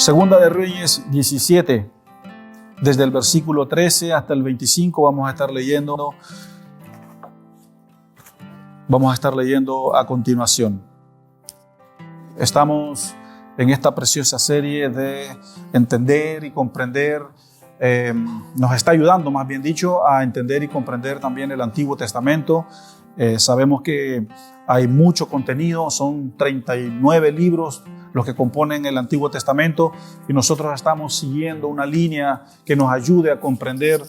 Segunda de Reyes 17, desde el versículo 13 hasta el 25 vamos a estar leyendo a continuación. Estamos en esta preciosa serie de entender y comprender, nos está ayudando, más bien dicho, a entender y comprender también el Antiguo Testamento. Sabemos que hay mucho contenido, son 39 libros los que componen el Antiguo Testamento, y nosotros estamos siguiendo una línea que nos ayude a comprender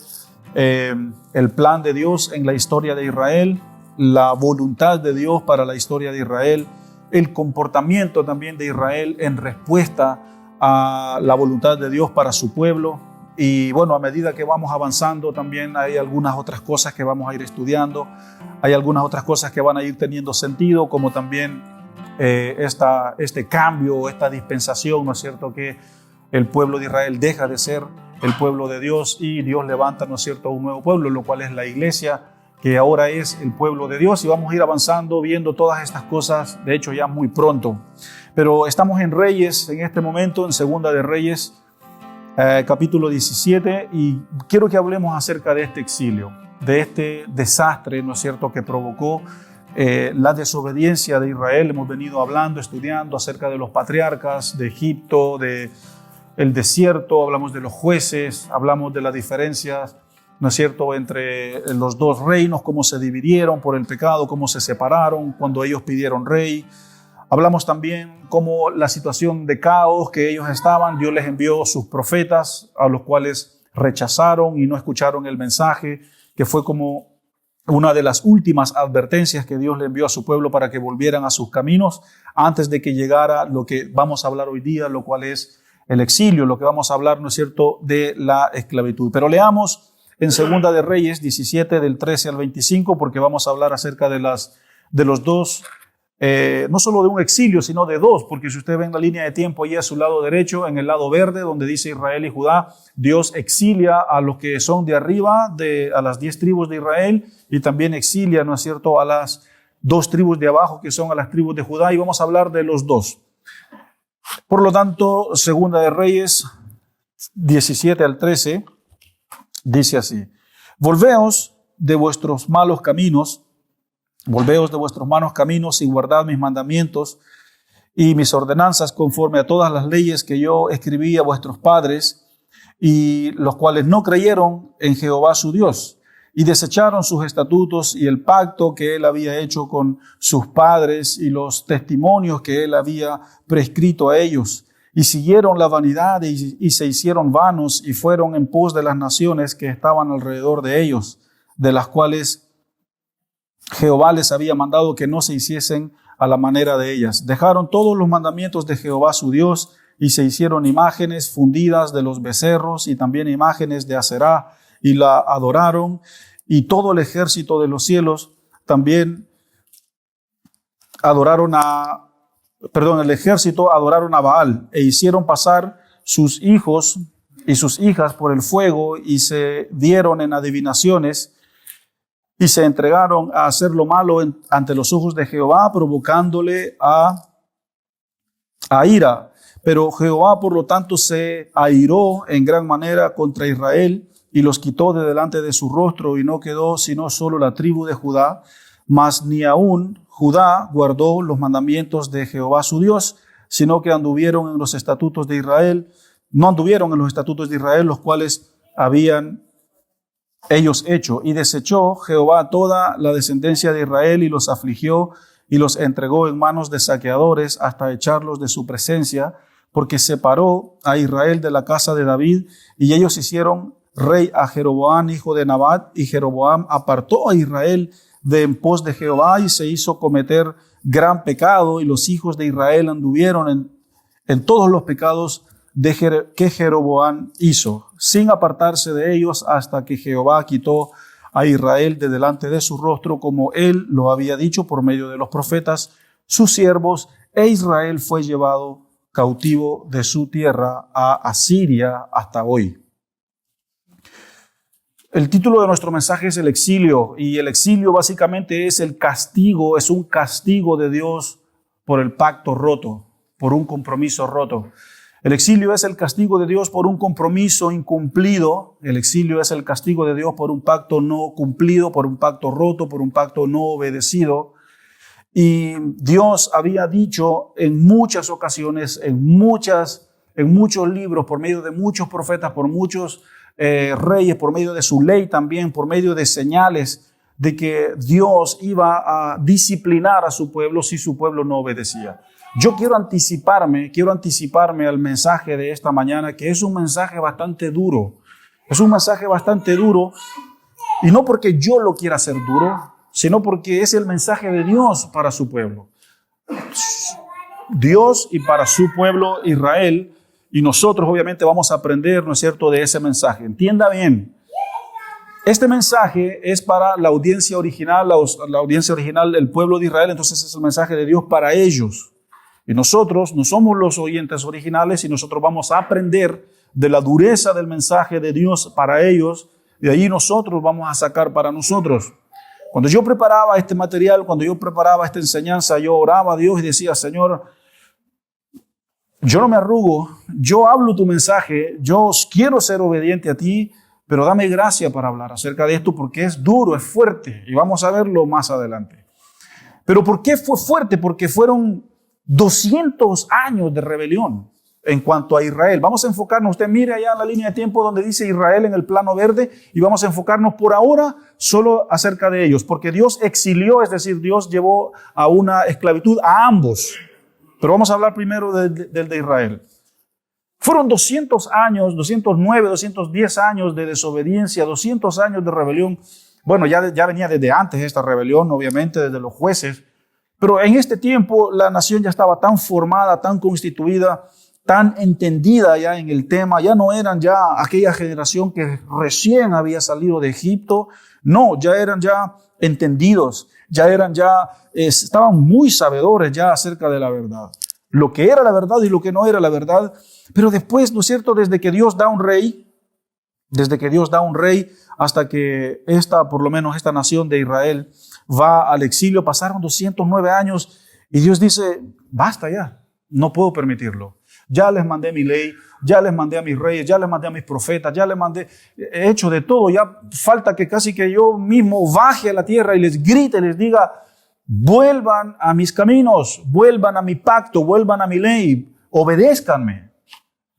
el plan de Dios en la historia de Israel, la voluntad de Dios para la historia de Israel, el comportamiento también de Israel en respuesta a la voluntad de Dios para su pueblo. Y bueno, a medida que vamos avanzando también hay algunas otras cosas que vamos a ir estudiando, hay algunas otras cosas que van a ir teniendo sentido, como también este cambio, esta dispensación, ¿no es cierto?, que el pueblo de Israel deja de ser el pueblo de Dios y Dios levanta, ¿no es cierto?, un nuevo pueblo, lo cual es la iglesia, que ahora es el pueblo de Dios, y vamos a ir avanzando viendo todas estas cosas, de hecho ya muy pronto. Pero estamos en Reyes, en este momento, en Segunda de Reyes, capítulo 17, y quiero que hablemos acerca de este exilio, de este desastre, ¿no es cierto?, que provocó la desobediencia de Israel. Hemos venido hablando, estudiando acerca de los patriarcas, de Egipto, de el desierto, hablamos de los jueces, hablamos de las diferencias, ¿no es cierto?, entre los dos reinos, cómo se dividieron por el pecado, cómo se separaron cuando ellos pidieron rey. Hablamos también cómo la situación de caos que ellos estaban, Dios les envió sus profetas, a los cuales rechazaron y no escucharon el mensaje, que fue como una de las últimas advertencias que Dios le envió a su pueblo para que volvieran a sus caminos antes de que llegara lo que vamos a hablar hoy día, lo cual es el exilio, lo que vamos a hablar, ¿no es cierto?, de la esclavitud. Pero leamos en Segunda de Reyes 17, del 13 al 25, porque vamos a hablar acerca de los dos, no solo de un exilio, sino de dos, porque si usted ve en la línea de tiempo, ahí a su lado derecho, en el lado verde, donde dice Israel y Judá, Dios exilia a los que son de arriba, a las 10 tribus de Israel, y también exilia, ¿no es cierto?, a las 2 tribus de abajo, que son a las tribus de Judá, y vamos a hablar de los dos. Por lo tanto, Segunda de Reyes 17 al 13, dice así: Volveos de vuestros malos caminos y guardad mis mandamientos y mis ordenanzas conforme a todas las leyes que yo escribí a vuestros padres, y los cuales no creyeron en Jehová su Dios, y desecharon sus estatutos y el pacto que él había hecho con sus padres y los testimonios que él había prescrito a ellos, y siguieron la vanidad y se hicieron vanos, y fueron en pos de las naciones que estaban alrededor de ellos, de las cuales Jehová les había mandado que no se hiciesen a la manera de ellas. Dejaron todos los mandamientos de Jehová su Dios y se hicieron imágenes fundidas de los becerros y también imágenes de Aserá, y la adoraron, y todo el ejército de los cielos también adoraron el ejército adoraron a Baal, e hicieron pasar sus hijos y sus hijas por el fuego, y se dieron en adivinaciones, y se entregaron a hacer lo malo ante los ojos de Jehová, provocándole a ira. Pero Jehová, por lo tanto, se airó en gran manera contra Israel, y los quitó de delante de su rostro, y no quedó sino solo la tribu de Judá, mas ni aún Judá guardó los mandamientos de Jehová su Dios, sino que no anduvieron en los estatutos de Israel, los cuales habían ellos hecho. Y desechó Jehová toda la descendencia de Israel, y los afligió, y los entregó en manos de saqueadores hasta echarlos de su presencia, porque separó a Israel de la casa de David, y ellos hicieron rey a Jeroboam, hijo de Nabat, y Jeroboam apartó a Israel de en pos de Jehová, y se hizo cometer gran pecado, y los hijos de Israel anduvieron en todos los pecados que Jeroboam hizo, sin apartarse de ellos, hasta que Jehová quitó a Israel de delante de su rostro, como él lo había dicho por medio de los profetas, sus siervos, e Israel fue llevado cautivo de su tierra a Asiria hasta hoy. El título de nuestro mensaje es el exilio, y el exilio básicamente es el castigo, es un castigo de Dios por el pacto roto, por un compromiso roto. El exilio es el castigo de Dios por un compromiso incumplido. El exilio es el castigo de Dios por un pacto no cumplido, por un pacto roto, por un pacto no obedecido. Y Dios había dicho en muchas ocasiones, en muchos libros, por medio de muchos profetas, por muchos reyes, por medio de su ley también, por medio de señales, de que Dios iba a disciplinar a su pueblo si su pueblo no obedecía. Yo quiero anticiparme al mensaje de esta mañana, que es un mensaje bastante duro. Es un mensaje bastante duro, y no porque yo lo quiera hacer duro, sino porque es el mensaje de Dios para su pueblo. Dios y para su pueblo Israel, y nosotros obviamente vamos a aprender, ¿no es cierto?, de ese mensaje. Entienda bien, este mensaje es para la audiencia original, la audiencia original del pueblo de Israel, entonces es el mensaje de Dios para ellos. Y nosotros no somos los oyentes originales, y nosotros vamos a aprender de la dureza del mensaje de Dios para ellos, y de allí nosotros vamos a sacar para nosotros. Cuando yo preparaba este material, cuando yo preparaba esta enseñanza, yo oraba a Dios y decía: Señor, yo no me arrugo, yo hablo tu mensaje, yo quiero ser obediente a ti, pero dame gracia para hablar acerca de esto, porque es duro, es fuerte, y vamos a verlo más adelante. Pero ¿por qué fue fuerte? Porque fueron 200 años de rebelión en cuanto a Israel. Vamos a enfocarnos, usted mire allá en la línea de tiempo donde dice Israel en el plano verde, y vamos a enfocarnos por ahora solo acerca de ellos, porque Dios exilió, es decir, Dios llevó a una esclavitud a ambos. Pero vamos a hablar primero del de Israel. Fueron 200 años, 209, 210 años de desobediencia, 200 años de rebelión. Bueno, ya venía desde antes esta rebelión, obviamente, desde los jueces. Pero en este tiempo la nación ya estaba tan formada, tan constituida, tan entendida ya en el tema. Ya no eran ya aquella generación que recién había salido de Egipto. No, ya eran ya entendidos, estaban muy sabedores ya acerca de la verdad. Lo que era la verdad y lo que no era la verdad. Pero después, ¿no es cierto?, desde que Dios da un rey hasta que por lo menos esta nación de Israel va al exilio, pasaron 209 años y Dios dice: basta ya, no puedo permitirlo. Ya les mandé mi ley, ya les mandé a mis reyes, ya les mandé a mis profetas, he hecho de todo. Ya falta que casi que yo mismo baje a la tierra y les grite, les diga: vuelvan a mis caminos, vuelvan a mi pacto, vuelvan a mi ley, obedézcanme.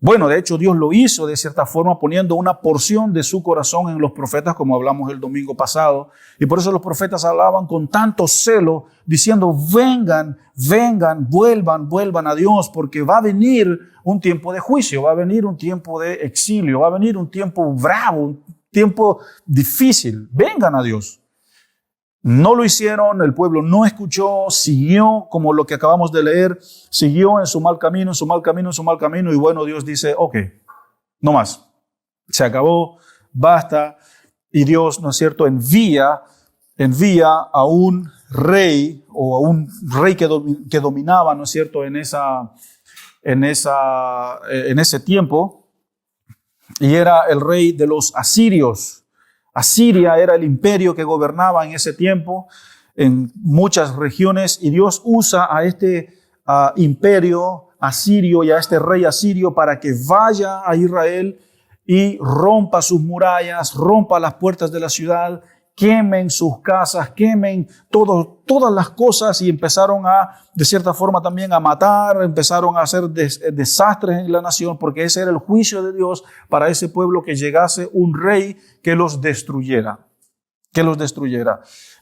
Bueno, de hecho Dios lo hizo de cierta forma poniendo una porción de su corazón en los profetas, como hablamos el domingo pasado. Y por eso los profetas hablaban con tanto celo, diciendo: vengan, vuelvan a Dios, porque va a venir un tiempo de juicio, va a venir un tiempo de exilio, va a venir un tiempo bravo, un tiempo difícil. Vengan a Dios. No lo hicieron, el pueblo no escuchó, siguió como lo que acabamos de leer, siguió en su mal camino, y bueno, Dios dice: ok, no más, se acabó, basta. Y Dios, ¿no es cierto?, envía a un rey, o a un rey que dominaba, ¿no es cierto?, en ese tiempo, y era el rey de los asirios. Asiria era el imperio que gobernaba en ese tiempo en muchas regiones, y Dios usa a este imperio asirio y a este rey asirio para que vaya a Israel y rompa sus murallas, rompa las puertas de la ciudad, quemen sus casas, quemen todas las cosas, y empezaron de cierta forma también a matar, empezaron a hacer desastres en la nación, porque ese era el juicio de Dios para ese pueblo, que llegase un rey que los destruyera.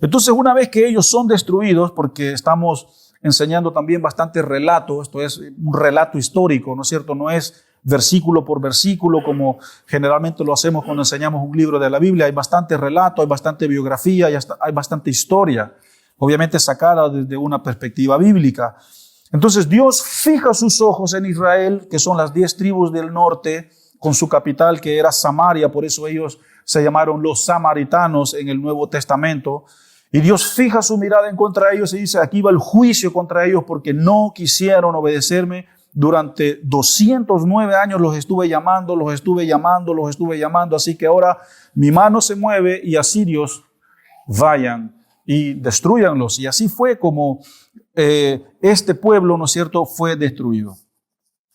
Entonces, una vez que ellos son destruidos, porque estamos enseñando también bastante relato, esto es un relato histórico, ¿no es cierto? No es versículo por versículo, como generalmente lo hacemos cuando enseñamos un libro de la Biblia. Hay bastante relato, hay bastante biografía, hay bastante historia, obviamente sacada desde una perspectiva bíblica. Entonces Dios fija sus ojos en Israel, que son las 10 tribus del norte, con su capital que era Samaria, por eso ellos se llamaron los samaritanos en el Nuevo Testamento. Y Dios fija su mirada en contra de ellos y dice: aquí va el juicio contra ellos porque no quisieron obedecerme. Durante 209 años los estuve llamando, así que ahora mi mano se mueve y asirios vayan y destruyanlos. Y así fue como este pueblo, ¿no es cierto?, fue destruido.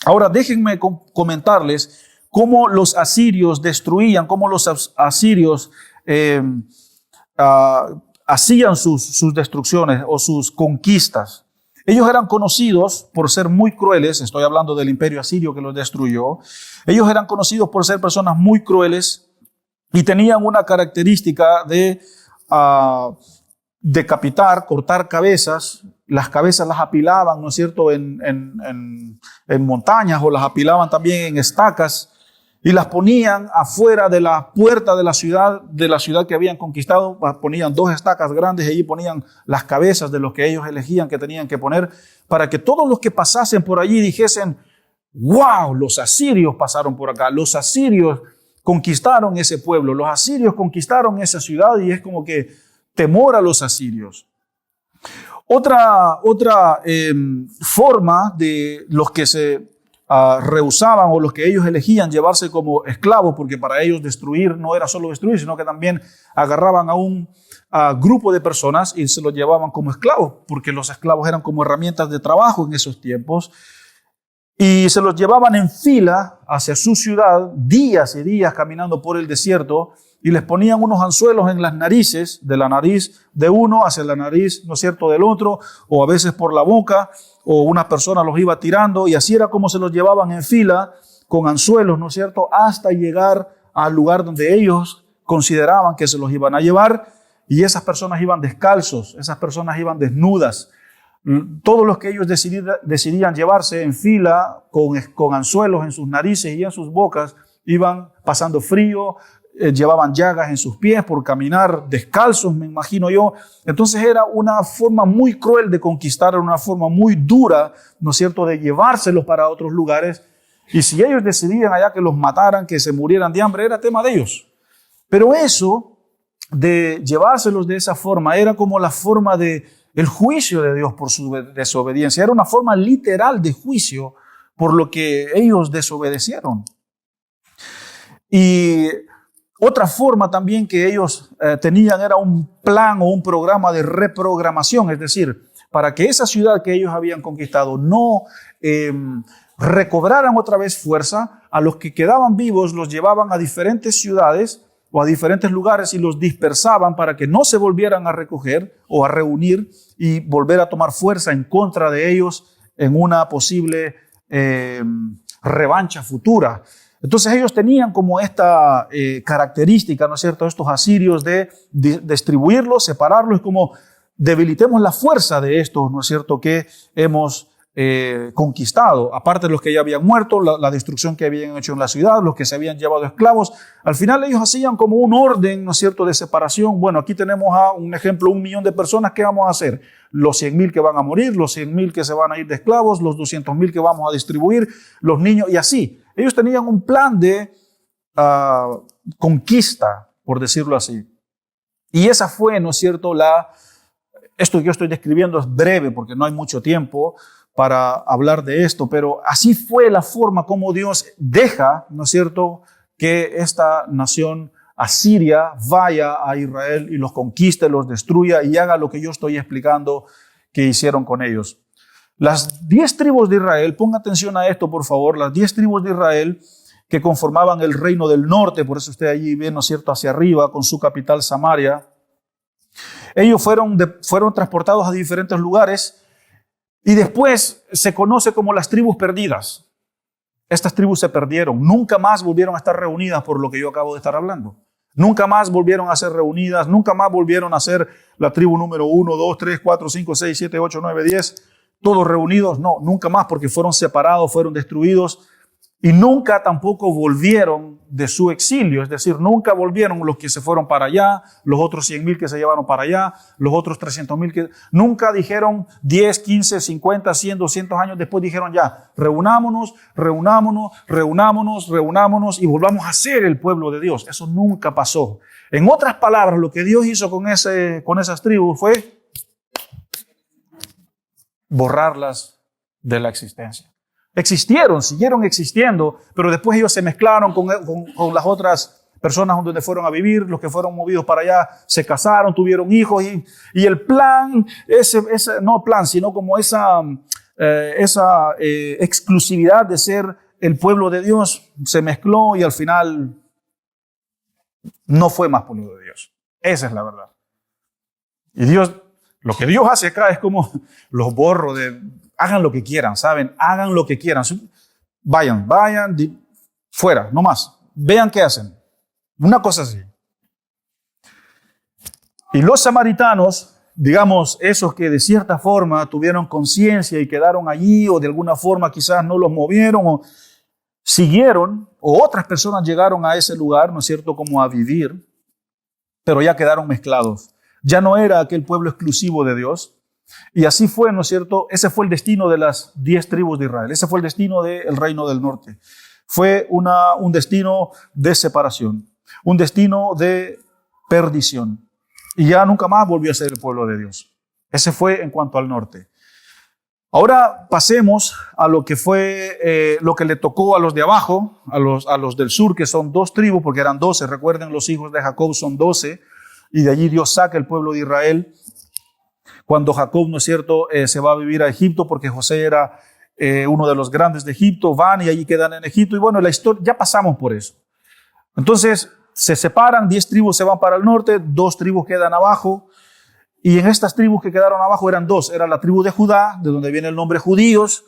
Ahora déjenme comentarles cómo los asirios destruían, cómo los asirios hacían sus destrucciones o sus conquistas. Ellos eran conocidos por ser muy crueles. Estoy hablando del imperio asirio que los destruyó. Ellos eran conocidos por ser personas muy crueles y tenían una característica de decapitar, cortar cabezas. Las cabezas las apilaban, ¿no es cierto?, en montañas, o las apilaban también en estacas y las ponían afuera de la puerta de la ciudad que habían conquistado. Ponían 2 estacas grandes y allí ponían las cabezas de los que ellos elegían que tenían que poner, para que todos los que pasasen por allí dijesen: wow, los asirios pasaron por acá, los asirios conquistaron ese pueblo, los asirios conquistaron esa ciudad, y es como que temor a los asirios. Otra forma de los que se rehusaban, o los que ellos elegían llevarse como esclavos, porque para ellos destruir no era solo destruir, sino que también agarraban a un grupo de personas y se los llevaban como esclavos, porque los esclavos eran como herramientas de trabajo en esos tiempos, y se los llevaban en fila hacia su ciudad, días y días caminando por el desierto, y les ponían unos anzuelos en las narices, de la nariz de uno hacia la nariz, ¿no es cierto?, del otro, o a veces por la boca, o una persona los iba tirando, y así era como se los llevaban en fila, con anzuelos, ¿no es cierto?, hasta llegar al lugar donde ellos consideraban que se los iban a llevar, y esas personas iban descalzos, esas personas iban desnudas. Todos los que ellos decidían llevarse en fila, con anzuelos en sus narices y en sus bocas, iban pasando frío, llevaban llagas en sus pies por caminar descalzos, me imagino yo. Entonces era una forma muy cruel de conquistar, era una forma muy dura, ¿no es cierto?, de llevárselos para otros lugares. Y si ellos decidían allá que los mataran, que se murieran de hambre, era tema de ellos. Pero eso de llevárselos de esa forma era como la forma de el juicio de Dios por su desobediencia. Era una forma literal de juicio por lo que ellos desobedecieron. Y otra forma también que ellos tenían era un plan o un programa de reprogramación, es decir, para que esa ciudad que ellos habían conquistado no recobraran otra vez fuerza, a los que quedaban vivos los llevaban a diferentes ciudades o a diferentes lugares y los dispersaban para que no se volvieran a recoger o a reunir y volver a tomar fuerza en contra de ellos en una posible revancha futura. Entonces ellos tenían como esta característica, ¿no es cierto?, estos asirios de distribuirlos, separarlos, como debilitemos la fuerza de estos, ¿no es cierto?, que hemos conquistado. Aparte de los que ya habían muerto, la destrucción que habían hecho en la ciudad, los que se habían llevado esclavos. Al final ellos hacían como un orden, ¿no es cierto?, de separación. Bueno, aquí tenemos un ejemplo, 1 millón de personas. ¿Qué vamos a hacer? Los 100,000 que van a morir, los 100,000 que se van a ir de esclavos, los 200,000 que vamos a distribuir, los niños, y así. Ellos tenían un plan de conquista, por decirlo así. Y esa fue, ¿no es cierto?, esto que yo estoy describiendo es breve porque no hay mucho tiempo para hablar de esto, pero así fue la forma como Dios deja, ¿no es cierto?, que esta nación asiria vaya a Israel y los conquiste, los destruya y haga lo que yo estoy explicando que hicieron con ellos. Las 10 tribus de Israel, ponga atención a esto por favor, las 10 tribus de Israel que conformaban el reino del norte, por eso usted allí ve, ¿no es cierto?, hacia arriba con su capital Samaria, ellos fueron transportados a diferentes lugares. Y después se conoce como las tribus perdidas. Estas tribus se perdieron. Nunca más volvieron a estar reunidas por lo que yo acabo de estar hablando. Nunca más volvieron a ser reunidas. Nunca más volvieron a ser la tribu número 1, 2, 3, 4, 5, 6, 7, 8, 9, 10. Todos reunidos. No, nunca más, porque fueron separados, fueron destruidos. Y nunca tampoco volvieron de su exilio. Es decir, nunca volvieron los que se fueron para allá, los otros 100,000 que se llevaron para allá, los otros 300,000 que... Nunca dijeron 10, 15, 50, 100, 200 años después dijeron ya, reunámonos y volvamos a ser el pueblo de Dios. Eso nunca pasó. En otras palabras, lo que Dios hizo con esas tribus fue borrarlas de la existencia. Existieron, siguieron existiendo, pero después ellos se mezclaron con las otras personas donde fueron a vivir. Los que fueron movidos para allá se casaron, tuvieron hijos y el plan, no plan, sino como esa exclusividad de ser el pueblo de Dios se mezcló y al final no fue más pueblo de Dios. Esa es la verdad. Y Dios, lo que Dios hace acá es como los borro de, hagan lo que quieran, ¿saben? Hagan lo que quieran. Vayan, fuera, no más. Vean qué hacen. Una cosa así. Y los samaritanos, digamos, esos que de cierta forma tuvieron conciencia y quedaron allí o de alguna forma quizás no los movieron o siguieron, o otras personas llegaron a ese lugar, ¿no es cierto?, como a vivir, pero ya quedaron mezclados. Ya no era aquel pueblo exclusivo de Dios. Y así fue, ¿no es cierto? Ese fue el destino de las 10 tribus de Israel. Ese fue el destino del reino del norte. Fue un destino de separación, un destino de perdición. Y ya nunca más volvió a ser el pueblo de Dios. Ese fue en cuanto al norte. Ahora pasemos a lo que fue lo que le tocó a los de abajo, a los del sur, que son 2 tribus, porque eran 12. Recuerden, los hijos de Jacob son 12, y de allí Dios saca el pueblo de Israel. Cuando Jacob, ¿no es cierto?, se va a vivir a Egipto, porque José era uno de los grandes de Egipto, van y allí quedan en Egipto. Y bueno, la historia, ya pasamos por eso. Entonces, se separan, 10 tribus se van para el norte, 2 tribus quedan abajo. Y en estas tribus que quedaron abajo eran 2. Era la tribu de Judá, de donde viene el nombre judíos,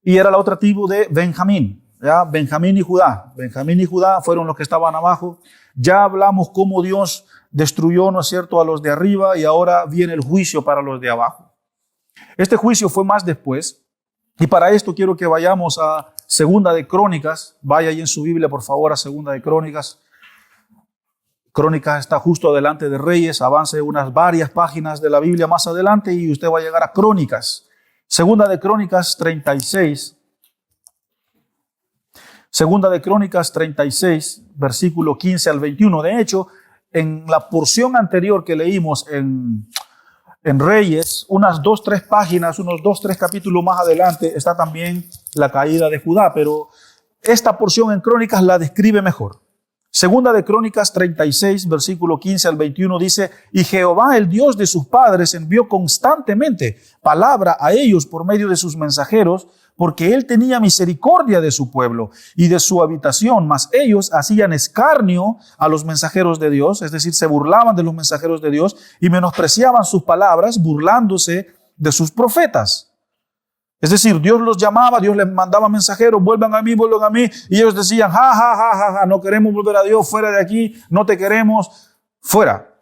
y era la otra tribu de Benjamín. ¿Ya? Benjamín y Judá. Benjamín y Judá fueron los que estaban abajo. Ya hablamos cómo Dios destruyó, ¿no es cierto?, a los de arriba, y ahora viene el juicio para los de abajo. Este juicio fue más después, y para esto quiero que vayamos a Segunda de Crónicas. Vaya ahí en su Biblia, por favor, a Segunda de Crónicas. Crónicas está justo adelante de Reyes, avance unas varias páginas de la Biblia más adelante y usted va a llegar a Crónicas. Segunda de Crónicas 36. Segunda de Crónicas 36, versículo 15 al 21. De hecho, en la porción anterior que leímos en Reyes, unas 2-3 páginas, unos 2-3 capítulos más adelante, está también la caída de Judá, pero esta porción en Crónicas la describe mejor. Segunda de Crónicas 36, versículo 15 al 21 dice: y Jehová, el Dios de sus padres, envió constantemente palabra a ellos por medio de sus mensajeros, porque él tenía misericordia de su pueblo y de su habitación, mas ellos hacían escarnio a los mensajeros de Dios, es decir, se burlaban de los mensajeros de Dios y menospreciaban sus palabras, burlándose de sus profetas. Es decir, Dios los llamaba, Dios les mandaba mensajeros, vuelvan a mí, y ellos decían, ja, no queremos volver a Dios, fuera de aquí, no te queremos, fuera.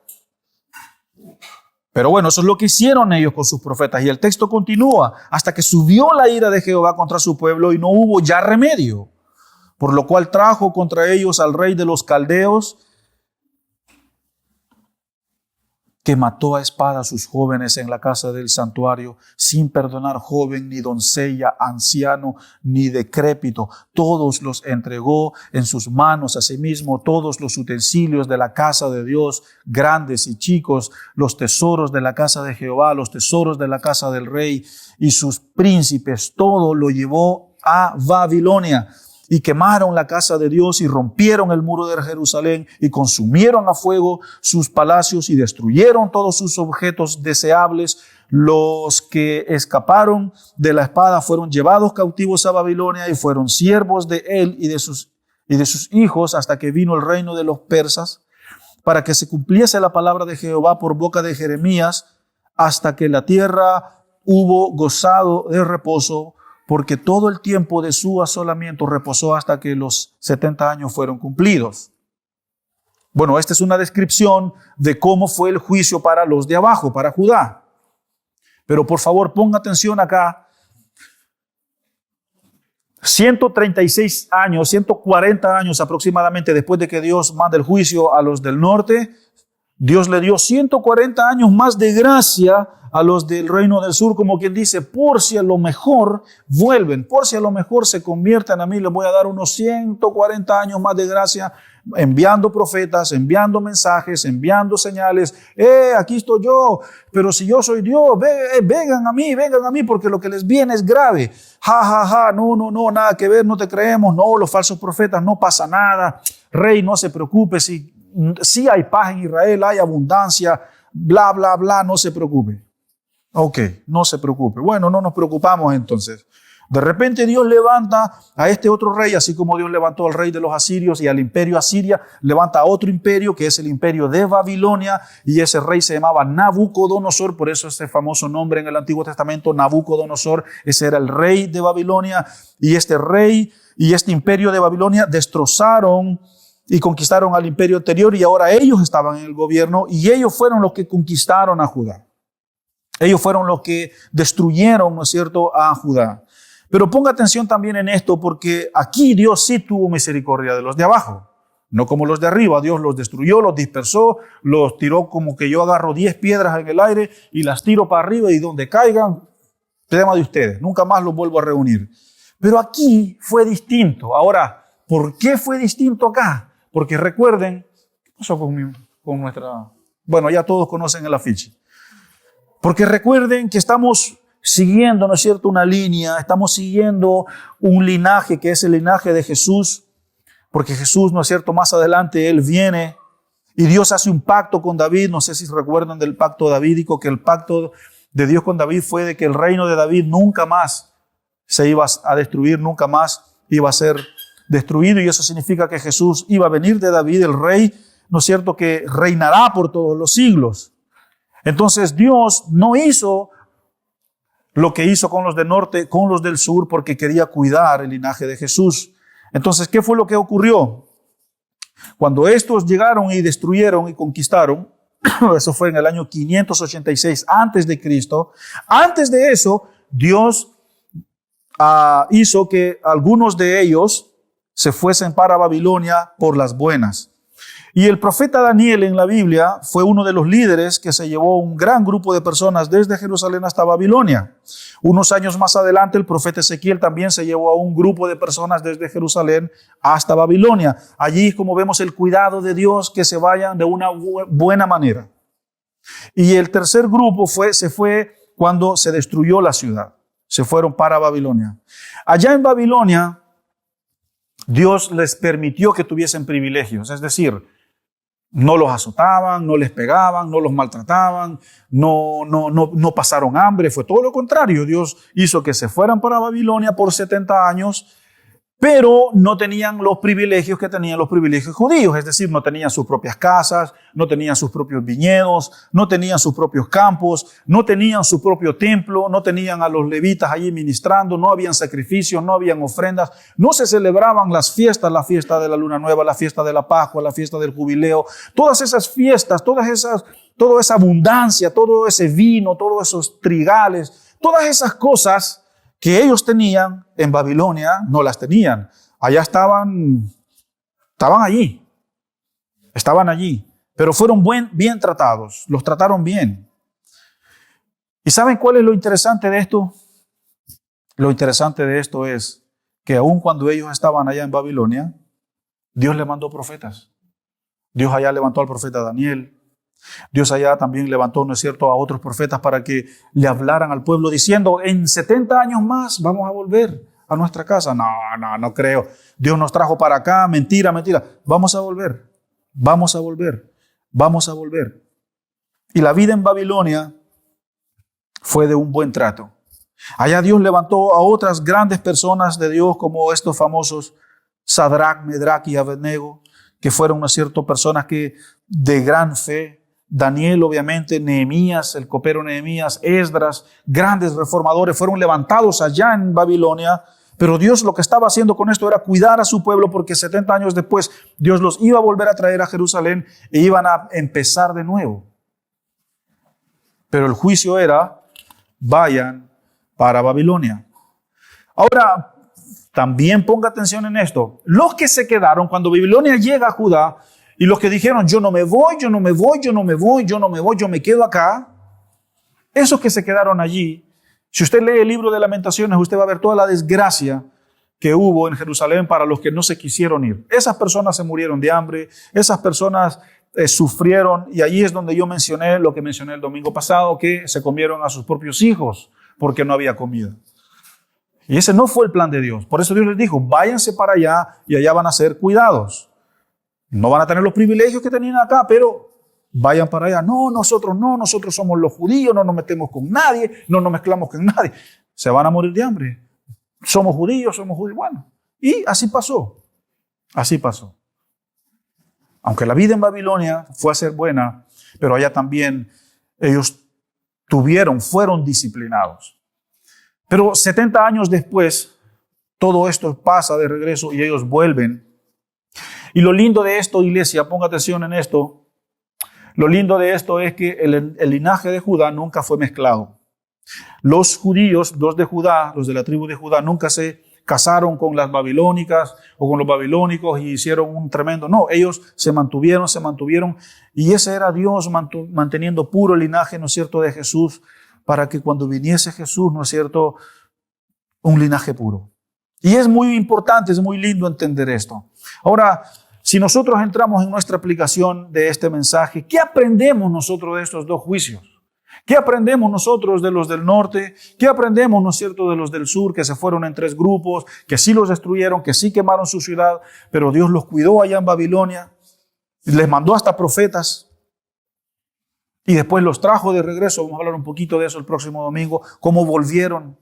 Pero bueno, eso es lo que hicieron ellos con sus profetas, y el texto continúa, hasta que subió la ira de Jehová contra su pueblo y no hubo ya remedio, por lo cual trajo contra ellos al rey de los caldeos, que mató a espada a sus jóvenes en la casa del santuario, sin perdonar joven, ni doncella, anciano, ni decrépito. Todos los entregó en sus manos, asimismo todos los utensilios de la casa de Dios, grandes y chicos, los tesoros de la casa de Jehová, los tesoros de la casa del rey y sus príncipes. Todo lo llevó a Babilonia. Y quemaron la casa de Dios y rompieron el muro de Jerusalén y consumieron a fuego sus palacios y destruyeron todos sus objetos deseables. Los que escaparon de la espada fueron llevados cautivos a Babilonia y fueron siervos de él y de sus hijos hasta que vino el reino de los persas, para que se cumpliese la palabra de Jehová por boca de Jeremías, hasta que la tierra hubo gozado de reposo, porque todo el tiempo de su asolamiento reposó hasta que los 70 años fueron cumplidos. Bueno, esta es una descripción de cómo fue el juicio para los de abajo, para Judá. Pero por favor, ponga atención acá. 136 años, 140 años aproximadamente después de que Dios manda el juicio a los del norte, Dios le dio 140 años más de gracia a los del reino del sur, como quien dice, por si a lo mejor vuelven, por si a lo mejor se convierten a mí, les voy a dar unos 140 años más de gracia, enviando profetas, enviando mensajes, enviando señales. Aquí estoy yo, pero si yo soy Dios, vengan a mí, porque lo que les viene es grave. No, nada que ver, no te creemos, no, los falsos profetas, no pasa nada. Rey, no se preocupe, si hay paz en Israel, hay abundancia, bla, no se preocupe. Ok, no se preocupe. Bueno, no nos preocupamos entonces. De repente Dios levanta a este otro rey, así como Dios levantó al rey de los asirios y al imperio asiria, levanta a otro imperio que es el imperio de Babilonia, y ese rey se llamaba Nabucodonosor, por eso ese famoso nombre en el Antiguo Testamento, Nabucodonosor, ese era el rey de Babilonia, y este rey y este imperio de Babilonia destrozaron y conquistaron al imperio anterior, y ahora ellos estaban en el gobierno y ellos fueron los que conquistaron a Judá. Ellos fueron los que destruyeron, ¿no es cierto?, a Judá. Pero ponga atención también en esto, porque aquí Dios sí tuvo misericordia de los de abajo, no como los de arriba. Dios los destruyó, los dispersó, los tiró como que yo agarro 10 piedras en el aire y las tiro para arriba, y donde caigan, tema de ustedes, nunca más los vuelvo a reunir. Pero aquí fue distinto. Ahora, ¿por qué fue distinto acá? Porque recuerden, ¿qué pasó con nuestra? Bueno, ya todos conocen el afiche. Porque recuerden que estamos siguiendo, ¿no es cierto?, una línea, estamos siguiendo un linaje que es el linaje de Jesús, porque Jesús, ¿no es cierto?, más adelante Él viene y Dios hace un pacto con David. No sé si recuerdan del pacto davídico, que el pacto de Dios con David fue de que el reino de David nunca más se iba a destruir, nunca más iba a ser destruido, y eso significa que Jesús iba a venir de David, el rey, ¿no es cierto?, que reinará por todos los siglos. Entonces Dios no hizo lo que hizo con los del norte, con los del sur, porque quería cuidar el linaje de Jesús. Entonces, ¿qué fue lo que ocurrió? Cuando estos llegaron y destruyeron y conquistaron, eso fue en el año 586 antes de Cristo. Antes de eso, Dios hizo que algunos de ellos se fuesen para Babilonia por las buenas. Y el profeta Daniel en la Biblia fue uno de los líderes que se llevó un gran grupo de personas desde Jerusalén hasta Babilonia. Unos años más adelante, el profeta Ezequiel también se llevó a un grupo de personas desde Jerusalén hasta Babilonia. Allí, como vemos, el cuidado de Dios, que se vayan de una buena manera. Y el tercer grupo se fue cuando se destruyó la ciudad. Se fueron para Babilonia. Allá en Babilonia, Dios les permitió que tuviesen privilegios, es decir, no los azotaban, no les pegaban, no los maltrataban, no pasaron hambre. Fue todo lo contrario. Dios hizo que se fueran para Babilonia por 70 años, pero no tenían los privilegios que tenían los privilegios judíos. Es decir, no tenían sus propias casas, no tenían sus propios viñedos, no tenían sus propios campos, no tenían su propio templo, no tenían a los levitas allí ministrando, no habían sacrificios, no habían ofrendas, no se celebraban las fiestas, la fiesta de la luna nueva, la fiesta de la Pascua, la fiesta del jubileo. Todas esas fiestas, toda esa abundancia, todo ese vino, todos esos trigales, todas esas cosas que ellos tenían en Babilonia, no las tenían. Allá estaban allí, pero fueron bien tratados, los trataron bien. ¿Y saben cuál es lo interesante de esto? Lo interesante de esto es que aun cuando ellos estaban allá en Babilonia, Dios le mandó profetas. Dios allá levantó al profeta Daniel. Dios allá también levantó, ¿no es cierto?, a otros profetas para que le hablaran al pueblo diciendo: en 70 años más vamos a volver a nuestra casa. No creo. Dios nos trajo para acá, mentira. Vamos a volver. Y la vida en Babilonia fue de un buen trato. Allá Dios levantó a otras grandes personas de Dios, como estos famosos Sadrach, Medrach y Abednego, que fueron, ¿no es cierto?, personas que de gran fe. Daniel, obviamente, Nehemías, el copero Nehemías, Esdras, grandes reformadores, fueron levantados allá en Babilonia. Pero Dios lo que estaba haciendo con esto era cuidar a su pueblo, porque 70 años después Dios los iba a volver a traer a Jerusalén e iban a empezar de nuevo. Pero el juicio era: vayan para Babilonia. Ahora, también ponga atención en esto. Los que se quedaron cuando Babilonia llega a Judá, y los que dijeron: yo no me voy, yo me quedo acá. Esos que se quedaron allí, si usted lee el libro de Lamentaciones, usted va a ver toda la desgracia que hubo en Jerusalén para los que no se quisieron ir. Esas personas se murieron de hambre, esas personas sufrieron, y allí es donde yo mencioné lo que mencioné el domingo pasado, que se comieron a sus propios hijos porque no había comida. Y ese no fue el plan de Dios. Por eso Dios les dijo: váyanse para allá y allá van a ser cuidados. No van a tener los privilegios que tenían acá, pero vayan para allá. No, nosotros somos los judíos, no nos metemos con nadie, no nos mezclamos con nadie. Se van a morir de hambre. Somos judíos. Bueno, y así pasó. Así pasó. Aunque la vida en Babilonia fue a ser buena, pero allá también ellos fueron disciplinados. Pero 70 años después, todo esto pasa de regreso y ellos vuelven. Y lo lindo de esto, iglesia, ponga atención en esto, lo lindo de esto es que el linaje de Judá nunca fue mezclado. Los judíos, los de Judá, los de la tribu de Judá, nunca se casaron con las babilónicas o con los babilónicos y hicieron un tremendo. No, ellos se mantuvieron. Y ese era Dios manteniendo puro el linaje, ¿no es cierto?, de Jesús, para que cuando viniese Jesús, ¿no es cierto?, un linaje puro. Y es muy importante, es muy lindo entender esto. Ahora, si nosotros entramos en nuestra aplicación de este mensaje, ¿qué aprendemos nosotros de estos dos juicios? ¿Qué aprendemos nosotros de los del norte? ¿Qué aprendemos, no es cierto, de los del sur, que se fueron en 3 grupos, que sí los destruyeron, que sí quemaron su ciudad, pero Dios los cuidó allá en Babilonia, les mandó hasta profetas y después los trajo de regreso? Vamos a hablar un poquito de eso el próximo domingo, cómo volvieron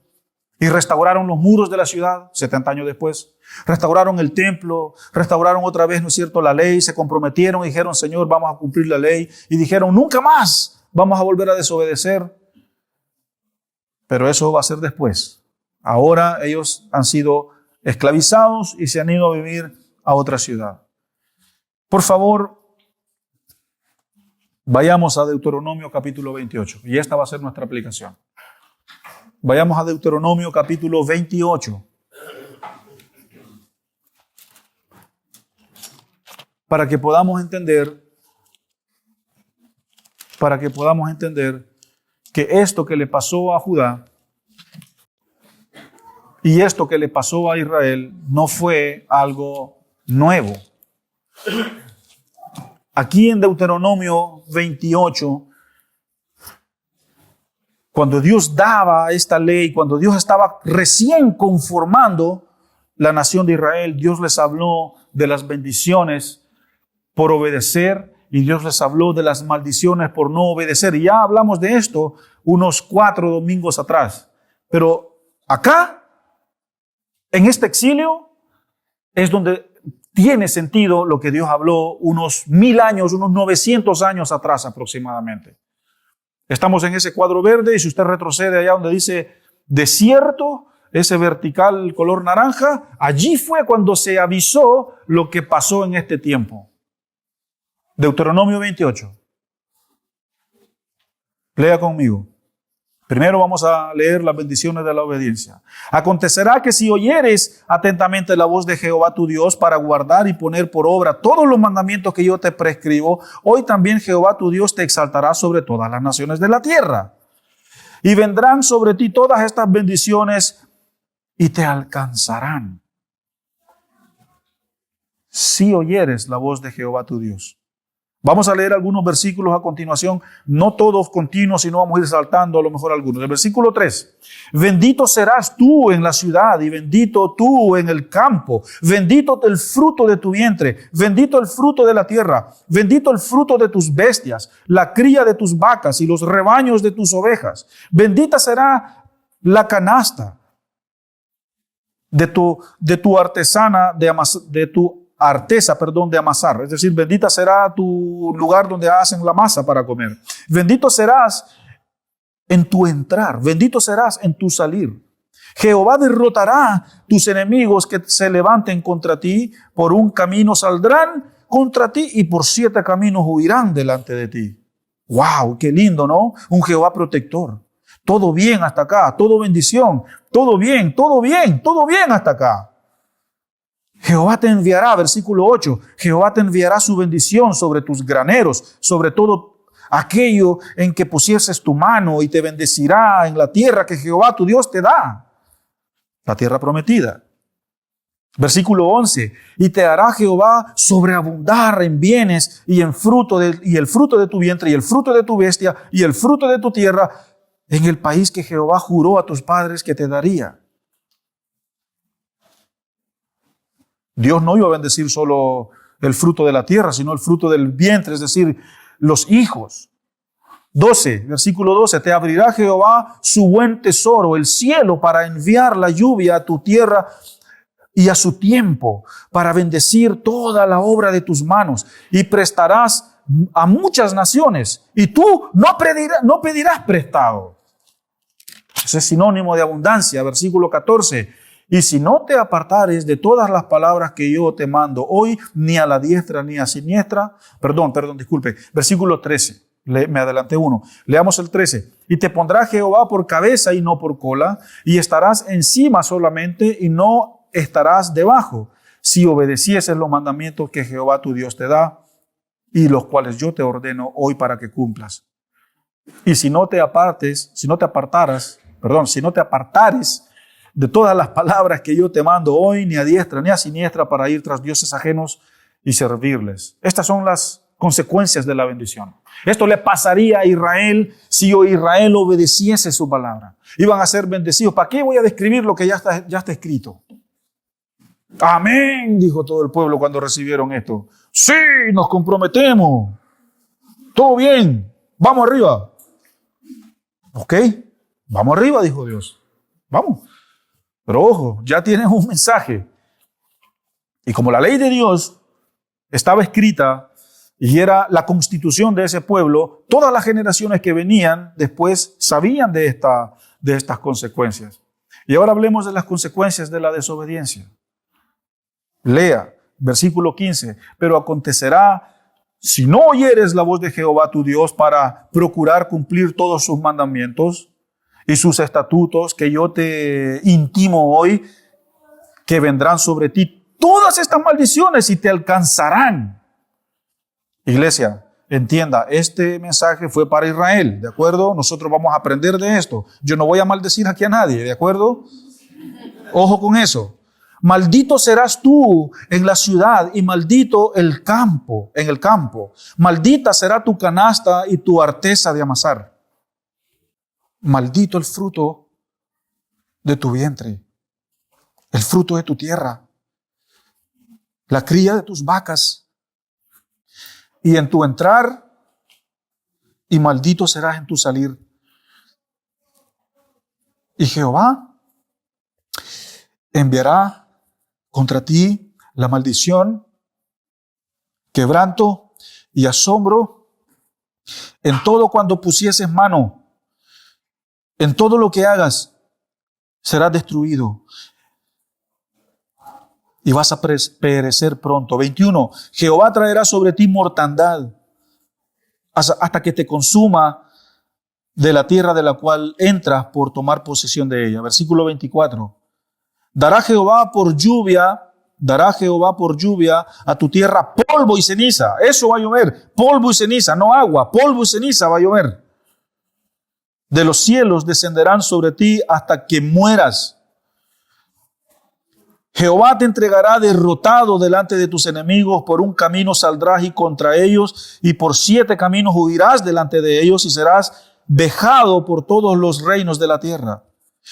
y restauraron los muros de la ciudad 70 años después. Restauraron el templo, restauraron otra vez, ¿no es cierto?, la ley, se comprometieron y dijeron, Señor, vamos a cumplir la ley, y dijeron, nunca más vamos a volver a desobedecer. Pero eso va a ser después. Ahora ellos han sido esclavizados y se han ido a vivir a otra ciudad. Por favor, vayamos a Deuteronomio capítulo 28. Y esta va a ser nuestra aplicación. Vayamos a Deuteronomio capítulo 28. Para que podamos entender que esto que le pasó a Judá y esto que le pasó a Israel no fue algo nuevo. Aquí en Deuteronomio 28, cuando Dios daba esta ley, cuando Dios estaba recién conformando la nación de Israel, Dios les habló de las bendiciones por obedecer y Dios les habló de las maldiciones por no obedecer. Y ya hablamos de esto unos 4 domingos atrás. Pero acá, en este exilio, es donde tiene sentido lo que Dios habló unos 1000 años, unos 900 años atrás aproximadamente. Estamos en ese cuadro verde y si usted retrocede allá donde dice desierto, ese vertical color naranja, allí fue cuando se avisó lo que pasó en este tiempo. Deuteronomio 28. Lea conmigo. Primero vamos a leer las bendiciones de la obediencia. Acontecerá que si oyeres atentamente la voz de Jehová tu Dios para guardar y poner por obra todos los mandamientos que yo te prescribo, hoy también Jehová tu Dios te exaltará sobre todas las naciones de la tierra. Y vendrán sobre ti todas estas bendiciones y te alcanzarán si oyeres la voz de Jehová tu Dios. Vamos a leer algunos versículos a continuación, no todos continuos, sino vamos a ir saltando a lo mejor algunos. El versículo 3, bendito serás tú en la ciudad y bendito tú en el campo, bendito el fruto de tu vientre, bendito el fruto de la tierra, bendito el fruto de tus bestias, la cría de tus vacas y los rebaños de tus ovejas. Bendita será la canasta de tu artesana, de tu artesa, de amasar. Es decir, bendita será tu lugar donde hacen la masa para comer. Bendito serás en tu entrar, bendito serás en tu salir. Jehová derrotará tus enemigos que se levanten contra ti. Por un camino saldrán contra ti y por 7 caminos huirán delante de ti. ¡Wow! ¡Qué lindo!, ¿no? Un Jehová protector. Todo bien hasta acá, todo bendición, todo bien hasta acá. Jehová te enviará, versículo 8, Jehová te enviará su bendición sobre tus graneros, sobre todo aquello en que pusieses tu mano, y te bendecirá en la tierra que Jehová tu Dios te da, la tierra prometida. Versículo 11, y te hará Jehová sobreabundar en bienes y en fruto y el fruto de tu vientre y el fruto de tu bestia y el fruto de tu tierra en el país que Jehová juró a tus padres que te daría. Dios no iba a bendecir solo el fruto de la tierra, sino el fruto del vientre, es decir, los hijos. 12, versículo 12, te abrirá Jehová su buen tesoro, el cielo, para enviar la lluvia a tu tierra y a su tiempo, para bendecir toda la obra de tus manos, y prestarás a muchas naciones, y tú no pedirás prestado. Ese es sinónimo de abundancia. Versículo 14, y si no te apartares de todas las palabras que yo te mando hoy, ni a la diestra ni a siniestra, disculpe, versículo 13. Me adelanté uno. Leamos el 13. Y te pondrá Jehová por cabeza y no por cola, y estarás encima solamente y no estarás debajo, si obedecieses los mandamientos que Jehová tu Dios te da, y los cuales yo te ordeno hoy para que cumplas. Y si no te apartares de todas las palabras que yo te mando hoy, ni a diestra ni a siniestra, para ir tras dioses ajenos y servirles. Estas son las consecuencias de la bendición. Esto le pasaría a Israel si Israel obedeciese su palabra. Iban a ser bendecidos. ¿Para qué voy a describir lo que ya está escrito? Amén, dijo todo el pueblo cuando recibieron esto. Sí, nos comprometemos. Todo bien, vamos arriba. Ok, vamos arriba, dijo Dios. Vamos. Pero ojo, ya tienen un mensaje. Y como la ley de Dios estaba escrita y era la constitución de ese pueblo, todas las generaciones que venían después sabían de estas consecuencias. Y ahora hablemos de las consecuencias de la desobediencia. Lea, versículo 15. Pero acontecerá, si no oyeres la voz de Jehová tu Dios para procurar cumplir todos sus mandamientos y sus estatutos que yo te intimo hoy, que vendrán sobre ti todas estas maldiciones y te alcanzarán. Iglesia, entienda, este mensaje fue para Israel, ¿de acuerdo? Nosotros vamos a aprender de esto. Yo no voy a maldecir aquí a nadie, ¿de acuerdo? Ojo con eso. Maldito serás tú en la ciudad y maldito en el campo. Maldita será tu canasta y tu arteza de amasar. Maldito el fruto de tu vientre, el fruto de tu tierra, la cría de tus vacas. Y en tu entrar, y maldito serás en tu salir. Y Jehová enviará contra ti la maldición, quebranto y asombro en todo cuando pusieses mano, en todo lo que hagas, serás destruido. Y vas a perecer pronto. 21. Jehová traerá sobre ti mortandad hasta que te consuma de la tierra de la cual entras por tomar posesión de ella. Versículo 24. Dará Jehová por lluvia a tu tierra polvo y ceniza. Eso va a llover. Polvo y ceniza, no agua. Polvo y ceniza va a llover. De los cielos descenderán sobre ti hasta que mueras. Jehová te entregará derrotado delante de tus enemigos, por un camino saldrás y contra ellos, y por 7 caminos huirás delante de ellos, y serás vejado por todos los reinos de la tierra.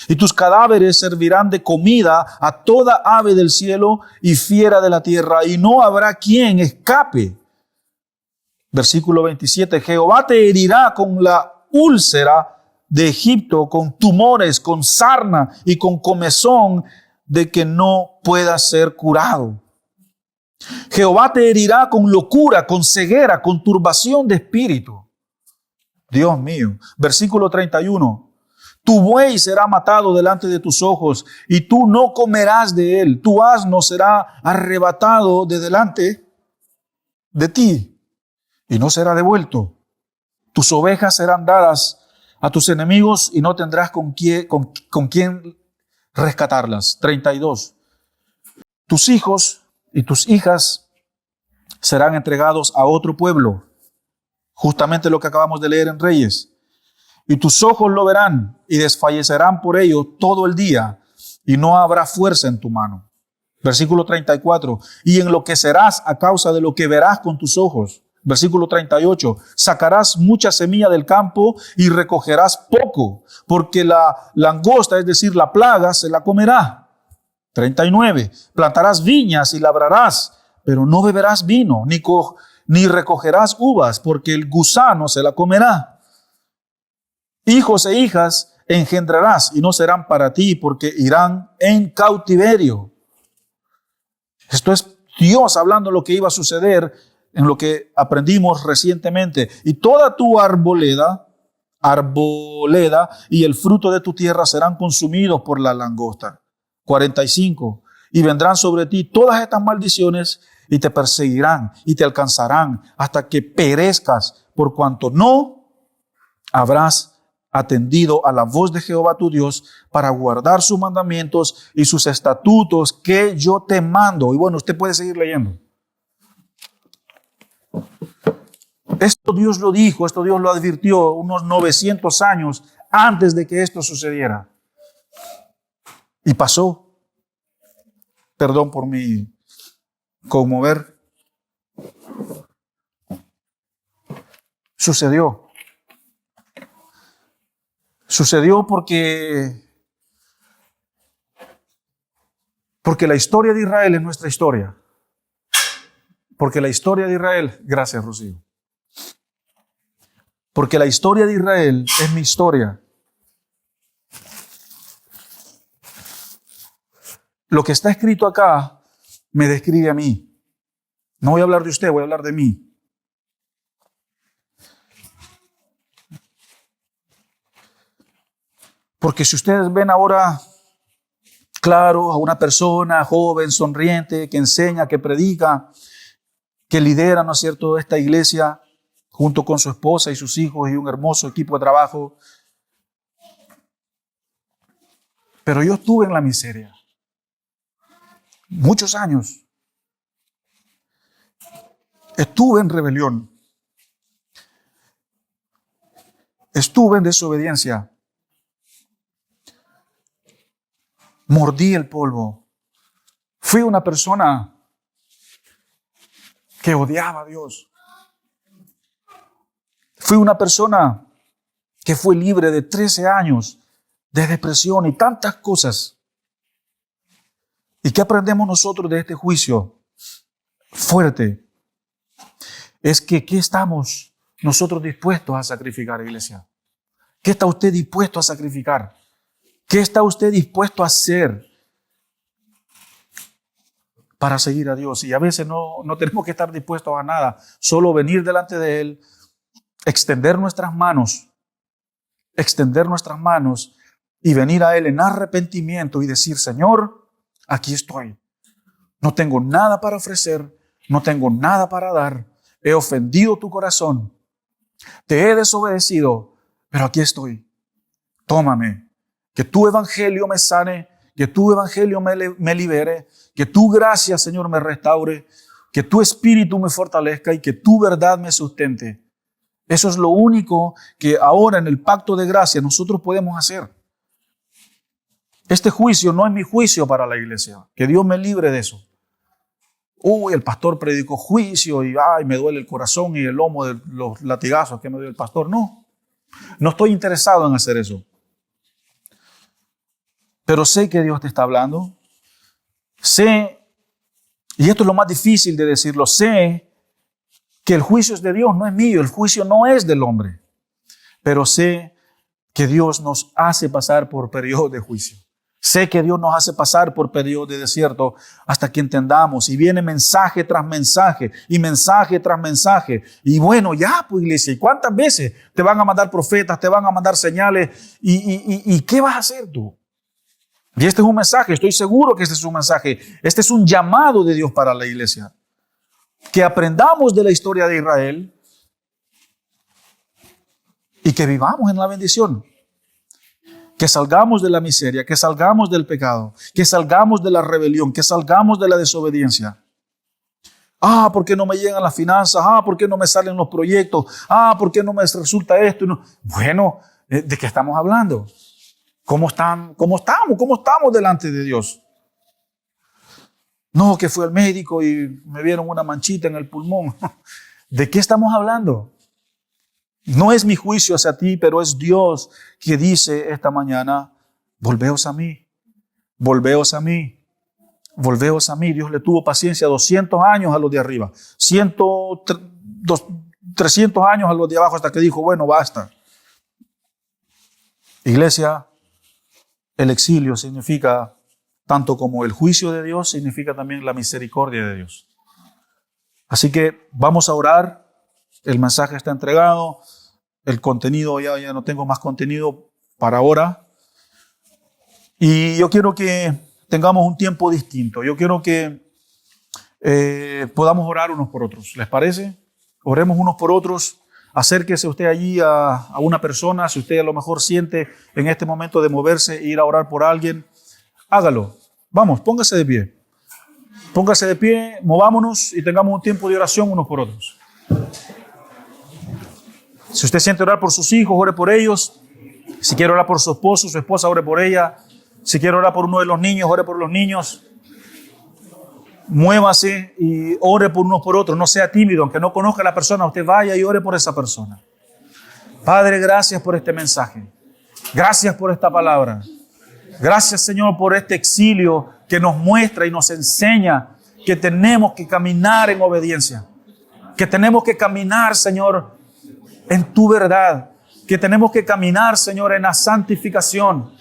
Y tus cadáveres servirán de comida a toda ave del cielo y fiera de la tierra, y no habrá quien escape. Versículo 27, Jehová te herirá con la úlcera de Egipto, con tumores, con sarna y con comezón, de que no pueda ser curado. Jehová te herirá con locura, con ceguera, con turbación de espíritu. Dios mío. Versículo 31. Tu buey será matado delante de tus ojos y tú no comerás de él. Tu asno será arrebatado de delante de ti y no será devuelto. Tus ovejas serán dadas a tus enemigos y no tendrás con quién rescatarlas. 32. Tus hijos y tus hijas serán entregados a otro pueblo. Justamente lo que acabamos de leer en Reyes. Y tus ojos lo verán y desfallecerán por ello todo el día y no habrá fuerza en tu mano. Versículo 34. Y enloquecerás a causa de lo que verás con tus ojos. Versículo 38. Sacarás mucha semilla del campo y recogerás poco, porque la langosta, es decir, la plaga, se la comerá. 39. Plantarás viñas y labrarás, pero no beberás vino, ni recogerás uvas, porque el gusano se la comerá. Hijos e hijas engendrarás, y no serán para ti, porque irán en cautiverio. Esto es Dios hablando lo que iba a suceder en lo que aprendimos recientemente. Y toda tu arboleda y el fruto de tu tierra serán consumidos por la langosta. 45. Y vendrán sobre ti todas estas maldiciones y te perseguirán y te alcanzarán hasta que perezcas, por cuanto no habrás atendido a la voz de Jehová tu Dios para guardar sus mandamientos y sus estatutos que yo te mando. Y bueno, usted puede seguir leyendo. Esto Dios lo dijo, esto Dios lo advirtió unos 900 años antes de que esto sucediera. Y pasó. Perdón por mi conmover. Sucedió. Sucedió porque la historia de Israel es nuestra historia. Porque la historia de Israel, gracias Rocío. Porque la historia de Israel es mi historia. Lo que está escrito acá me describe a mí. No voy a hablar de usted, voy a hablar de mí. Porque si ustedes ven ahora, claro, a una persona joven, sonriente, que enseña, que predica, que lidera, ¿no es cierto?, esta iglesia, junto con su esposa y sus hijos y un hermoso equipo de trabajo. Pero yo estuve en la miseria. Muchos años. Estuve en rebelión. Estuve en desobediencia. Mordí el polvo. Fui una persona que odiaba a Dios. Fui una persona que fue libre de 13 años de depresión y tantas cosas. ¿Y qué aprendemos nosotros de este juicio fuerte? Es que ¿qué estamos nosotros dispuestos a sacrificar, iglesia? ¿Qué está usted dispuesto a sacrificar? ¿Qué está usted dispuesto a hacer para seguir a Dios? Y a veces no tenemos que estar dispuestos a nada, solo venir delante de Él, extender nuestras manos y venir a Él en arrepentimiento y decir, Señor, aquí estoy. No tengo nada para ofrecer, no tengo nada para dar. He ofendido tu corazón, te he desobedecido, pero aquí estoy. Tómame, que tu evangelio me sane, que tu evangelio me libere, que tu gracia, Señor, me restaure, que tu espíritu me fortalezca y que tu verdad me sustente. Eso es lo único que ahora en el pacto de gracia nosotros podemos hacer. Este juicio no es mi juicio para la iglesia. Que Dios me libre de eso. Uy, el pastor predicó juicio y ay, me duele el corazón y el lomo de los latigazos que me dio el pastor. No estoy interesado en hacer eso. Pero sé que Dios te está hablando. Sé, y esto es lo más difícil de decirlo, sé que el juicio es de Dios, no es mío. El juicio no es del hombre. Pero sé que Dios nos hace pasar por periodos de juicio. Sé que Dios nos hace pasar por periodos de desierto hasta que entendamos. Y viene mensaje tras mensaje y mensaje tras mensaje. Y bueno, ya pues iglesia, ¿y cuántas veces te van a mandar profetas, te van a mandar señales? ¿Y qué vas a hacer tú? Y este es un mensaje, estoy seguro que este es un mensaje. Este es un llamado de Dios para la iglesia. Que aprendamos de la historia de Israel y que vivamos en la bendición. Que salgamos de la miseria, que salgamos del pecado, que salgamos de la rebelión, que salgamos de la desobediencia. ¿Por qué no me llegan las finanzas? ¿Por qué no me salen los proyectos? ¿Por qué no me resulta esto? Bueno, ¿de qué estamos hablando? ¿Cómo estamos? ¿Cómo estamos delante de Dios? No, que fui al médico y me vieron una manchita en el pulmón. ¿De qué estamos hablando? No es mi juicio hacia ti, pero es Dios que dice esta mañana, volveos a mí, volveos a mí, volveos a mí. Dios le tuvo paciencia 200 años a los de arriba, 300 años a los de abajo hasta que dijo, bueno, basta. Iglesia, el exilio significa, tanto como el juicio de Dios, significa también la misericordia de Dios. Así que vamos a orar. El mensaje está entregado. El contenido, ya no tengo más contenido para ahora. Y yo quiero que tengamos un tiempo distinto. Yo quiero que podamos orar unos por otros. ¿Les parece? Oremos unos por otros. Acérquese usted allí a una persona. Si usted a lo mejor siente en este momento de moverse e ir a orar por alguien, hágalo. Vamos, póngase de pie. Póngase de pie, movámonos y tengamos un tiempo de oración unos por otros. Si usted siente orar por sus hijos, ore por ellos. Si quiere orar por su esposo, su esposa, ore por ella. Si quiere orar por uno de los niños, ore por los niños. Muévase y ore por unos por otros. No sea tímido, aunque no conozca a la persona, usted vaya y ore por esa persona. Padre, gracias por este mensaje. Gracias por esta palabra. Gracias, Señor, por este exilio que nos muestra y nos enseña que tenemos que caminar en obediencia. Que tenemos que caminar, Señor, en tu verdad. Que tenemos que caminar, Señor, en la santificación.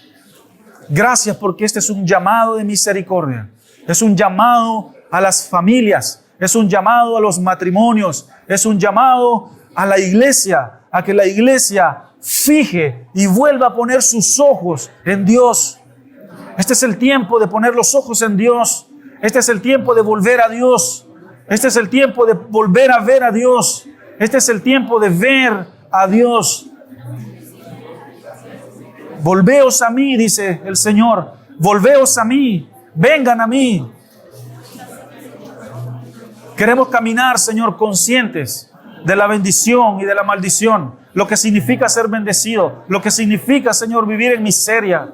Gracias porque este es un llamado de misericordia. Es un llamado a las familias. Es un llamado a los matrimonios. Es un llamado a la iglesia. A que la iglesia fije y vuelva a poner sus ojos en Dios. Este es el tiempo de poner los ojos en Dios. Este es el tiempo de volver a Dios. Este es el tiempo de volver a ver a Dios. Este es el tiempo de ver a Dios. Volveos a mí, dice el Señor. Volveos a mí. Vengan a mí. Queremos caminar, Señor, conscientes de la bendición y de la maldición. Lo que significa ser bendecido. Lo que significa, Señor, vivir en miseria.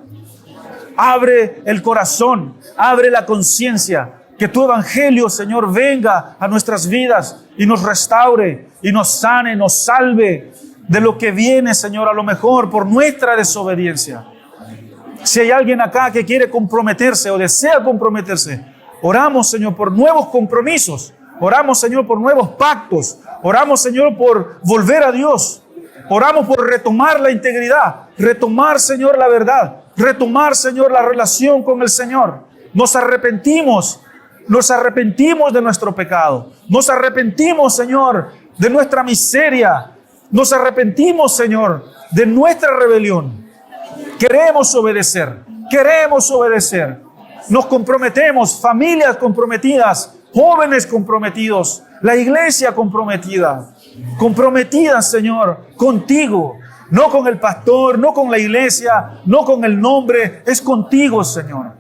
Abre el corazón. Abre la conciencia. Que tu evangelio, Señor, venga a nuestras vidas y nos restaure y nos sane, nos salve de lo que viene, Señor, a lo mejor por nuestra desobediencia. Si hay alguien acá que quiere comprometerse o desea comprometerse, oramos, Señor, por nuevos compromisos. Oramos, Señor, por nuevos pactos. Oramos, Señor, por volver a Dios. Oramos por retomar la integridad, retomar, Señor, la verdad, retomar, Señor, la relación con el Señor. Nos arrepentimos de nuestro pecado. Nos arrepentimos, Señor, de nuestra miseria. Nos arrepentimos, Señor, de nuestra rebelión. Queremos obedecer. Nos comprometemos, familias comprometidas, jóvenes comprometidos, la iglesia comprometida, Señor, contigo. No con el pastor, no con la iglesia, no con el nombre, es contigo, Señor.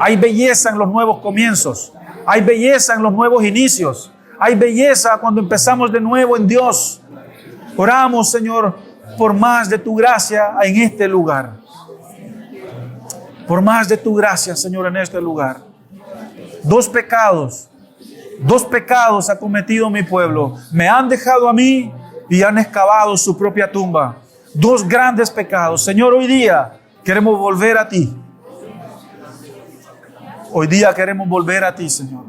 Hay belleza en los nuevos comienzos. Hay belleza en los nuevos inicios. Hay belleza cuando empezamos de nuevo en Dios. Oramos, Señor, por más de tu gracia en este lugar. Por más de tu gracia, Señor, en este lugar. Dos pecados ha cometido mi pueblo. Me han dejado a mí y han excavado su propia tumba. Dos grandes pecados. Señor, hoy día queremos volver a ti. Hoy día queremos volver a ti, Señor.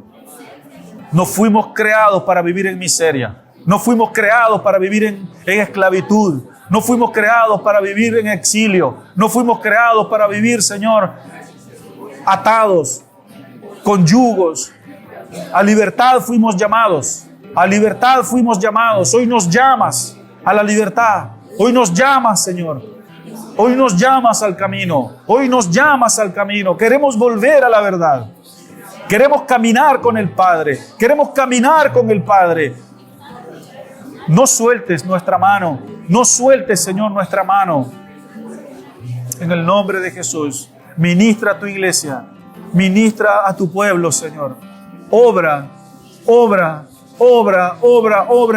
No fuimos creados para vivir en miseria. No fuimos creados para vivir en esclavitud. No fuimos creados para vivir en exilio. No fuimos creados para vivir, Señor, atados, con yugos. A libertad fuimos llamados. A libertad fuimos llamados. Hoy nos llamas a la libertad. Hoy nos llamas, Señor. Hoy nos llamas al camino. Hoy nos llamas al camino. Queremos volver a la verdad. Queremos caminar con el Padre. Queremos caminar con el Padre. No sueltes nuestra mano. No sueltes, Señor, nuestra mano. En el nombre de Jesús. Ministra a tu iglesia. Ministra a tu pueblo, Señor. Obra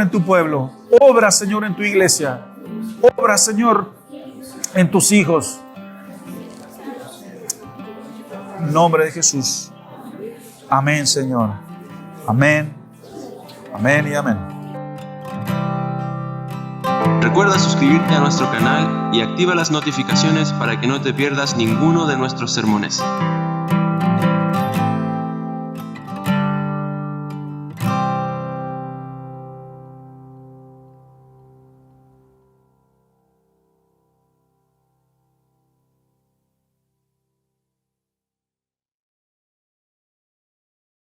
en tu pueblo. Obra, Señor, en tu iglesia. Obra, Señor, en tus hijos. En el nombre de Jesús. Amén, Señor. Amén. Amén y amén. Recuerda suscribirte a nuestro canal y activa las notificaciones para que no te pierdas ninguno de nuestros sermones.